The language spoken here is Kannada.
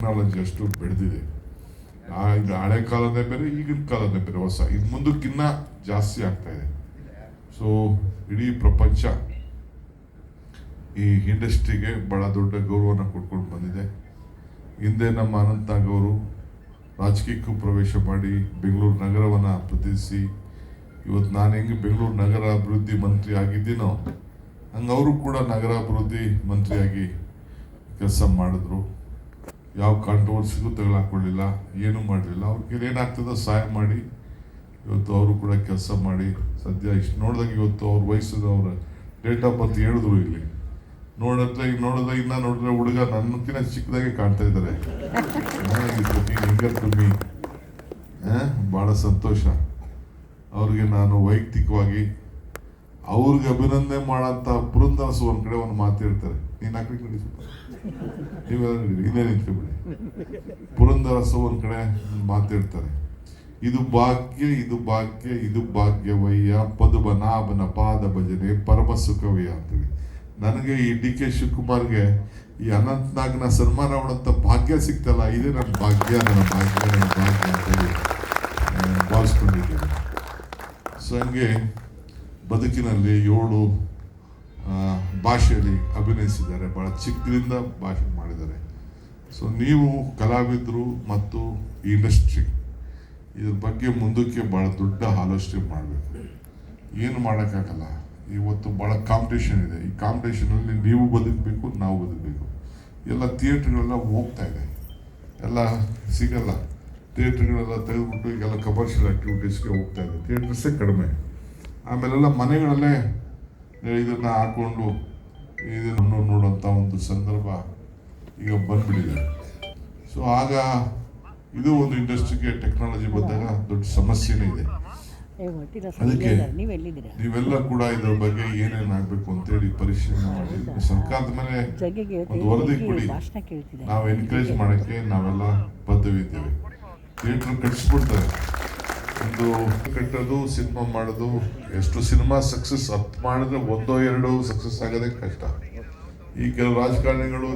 ಟೆಕ್ನಾಲಜಿ ಅಷ್ಟು ಬೆಳೆದಿದೆ. ಈಗ ಹಳೆ ಕಾಲನೇ ಬೇರೆ, ಈಗಿನ ಕಾಲನೇ ಬೇರೆ, ಹೊಸ ಇದು ಮುಂದಕ್ಕಿನ್ನ ಜಾಸ್ತಿ ಆಗ್ತಾ ಇದೆ. ಸೊ ಇಡೀ ಪ್ರಪಂಚ ಈ ಇಂಡಸ್ಟ್ರಿಗೆ ಬಹಳ ದೊಡ್ಡ ಗೌರವನ ಕೊಟ್ಕೊಂಡು ಬಂದಿದೆ. ಹಿಂದೆ ನಮ್ಮ ಅನಂತನಾಗ್ ಅವರು ರಾಜಕೀಯಕ್ಕೂ ಪ್ರವೇಶ ಮಾಡಿ ಬೆಂಗಳೂರು ನಗರವನ್ನು ಪ್ರತಿನಿಧಿಸಿ, ಇವತ್ತು ನಾನು ಹೆಂಗೆ ಬೆಂಗಳೂರು ನಗರ ಅಭಿವೃದ್ಧಿ ಮಂತ್ರಿ ಆಗಿದ್ದೀನೋ ಹಂಗೆ ಅವರು ಕೂಡ ನಗರಾಭಿವೃದ್ಧಿ ಮಂತ್ರಿಯಾಗಿ ಕೆಲಸ ಮಾಡಿದ್ರು. ಯಾವ ಕಾಂಟ್ರವರ್ಸಿಗೂ ತಗೊಳಾಕೊಳ್ಳಿಲ್ಲ, ಏನೂ ಮಾಡಲಿಲ್ಲ. ಅವ್ರಿಗೆ ಏನಾಗ್ತದೋ ಸಹಾಯ ಮಾಡಿ ಇವತ್ತು ಅವರು ಕೂಡ ಕೆಲಸ ಮಾಡಿ ಸದ್ಯ ಇಷ್ಟು ನೋಡಿದಾಗ ಇವತ್ತು ಅವ್ರ ವಯಸ್ಸು, ಅವ್ರ ಡೇಟ್ ಆಫ್ ಬರ್ತ್ ಹೇಳಿದ್ರು. ಇಲ್ಲಿ ನೋಡಿದ್ರೆ ಇನ್ನ ನೋಡಿದ್ರೆ ಹುಡುಗ ನನ್ನಕ್ಕಿಂತ ಚಿಕ್ಕದಾಗೆ ಕಾಣ್ತಾ ಇದ್ದಾರೆ. ಕಮ್ಮಿ ಭಾಳ ಸಂತೋಷ. ಅವ್ರಿಗೆ ನಾನು ವೈಯಕ್ತಿಕವಾಗಿ ಅವ್ರಿಗೆ ಅಭಿನಂದನೆ ಮಾಡೋಂಥ ಪುರಂದರಸು ಒಂದು ಕಡೆ ಒಂದು ಮಾತಾಡ್ತಾರೆ. ನೀನು ಹಾಕಿ ನೀವೆಲ್ಲ ನಿಂತ್ಕೊಬಿಡಿ. ಪುರಂದರಸು ಒಂದು ಕಡೆ ಮಾತಾಡ್ತಾರೆ, ಇದು ಭಾಗ್ಯ ಇದು ಭಾಗ್ಯ ಇದು ಭಾಗ್ಯವಯ್ಯ ಪದುಬನಾಭನ ಪಾದ ಭಜನೆ ಪರಮ ಸುಖವಯ್ಯ ಅಂತೇಳಿ. ನನಗೆ ಈ ಡಿ.ಕೆ. ಶಿವಕುಮಾರ್ಗೆ ಈ ಅನಂತನಾಗ್ನ ಸನ್ಮಾನ ಮಾಡೋಂಥ ಭಾಗ್ಯ ಸಿಗ್ತಲ್ಲ, ಇದೇ ನನ್ನ ಭಾಗ್ಯ ಅಂತೇಳಿ ಭಾವಿಸ್ಕೊಂಡಿದ್ದೇನೆ. ಸೊ ಹಂಗೆ ಬದುಕಿನಲ್ಲಿ 7 ಭಾಷೆಯಲ್ಲಿ ಅಭಿನಯಿಸಿದ್ದಾರೆ, ಭಾಳ ಚಿಕ್ಕದಿಂದ ಭಾಷೆ ಮಾಡಿದ್ದಾರೆ. ಸೊ ನೀವು ಕಲಾವಿದರು ಮತ್ತು ಈ ಇಂಡಸ್ಟ್ರಿ ಇದ್ರ ಬಗ್ಗೆ ಮುಂದಕ್ಕೆ ಭಾಳ ದೊಡ್ಡ ಆಲೋಚನೆ ಮಾಡಬೇಕು. ಏನು ಮಾಡೋಕ್ಕಾಗಲ್ಲ, ಇವತ್ತು ಭಾಳ ಕಾಂಪಿಟೇಷನ್ ಇದೆ. ಈ ಕಾಂಪಿಟೇಷನಲ್ಲಿ ನೀವು ಬದುಕಬೇಕು, ನಾವು ಬದುಕಬೇಕು. ಎಲ್ಲ ಥಿಯೇಟ್ರ್ಗಳೆಲ್ಲ ಹೋಗ್ತಾ ಇದೆ, ಎಲ್ಲ ಸಿಗಲ್ಲ. ಥಿಯೇಟ್ರ್ಗಳೆಲ್ಲ ತೆಗೆದುಬಿಟ್ಟು ಈಗೆಲ್ಲ ಕಮರ್ಷಿಯಲ್ ಆ್ಯಕ್ಟಿವಿಟೀಸ್ಗೆ ಹೋಗ್ತಾ ಇದೆ. ಥಿಯೇಟರ್ಸೇ ಕಡಿಮೆ. ಆಮೇಲೆಲ್ಲ ಮನೆಗಳಲ್ಲೇ ಇದನ್ನು ಹಾಕ್ಕೊಂಡು ಇದನ್ನು ನೋಡೋಂಥ ಒಂದು ಸಂದರ್ಭ ಈಗ ಬಂದ್ಬಿಟ್ಟಿದೆ. ಸೊ ಆಗ ಇದು ಒಂದು ಇಂಡಸ್ಟ್ರಿಗೆ ಟೆಕ್ನಾಲಜಿ ಬಂದಾಗ ದೊಡ್ಡ ಸಮಸ್ಯೆನೇ ಇದೆ. ಅದಕ್ಕೆ ನೀವೆಲ್ಲ ಕೂಡ ಇದ್ರ ಬಗ್ಗೆ ಏನೇನು ಆಗಬೇಕು ಅಂತೇಳಿ ಪರಿಶೀಲನೆ ಮಾಡಿ ಸರ್ಕಾರದ ಮೇಲೆ ಒಂದು ವರದಿ ಕೊಡಿ. ನಾವು ಎನ್ಕರೇಜ್ ಮಾಡೋಕ್ಕೆ ನಾವೆಲ್ಲ ಬದ್ಧವಿದ್ದೇವೆ. ಥಿಯೇಟ್ರ್ ಕಟ್ಸ್ಬಿಡ್ತಾರೆ, ಒಂದು ಕಟ್ಟೋದು, ಸಿನಿಮಾ ಮಾಡೋದು. ಎಷ್ಟು ಸಿನಿಮಾ ಸಕ್ಸಸ್ ಮಾಡಿದ್ರೆ 1 2 ಸಕ್ಸಸ್ ಆಗೋದೇ ಕಷ್ಟ. ಈ ಕೆಲವು ರಾಜಕಾರಣಿಗಳು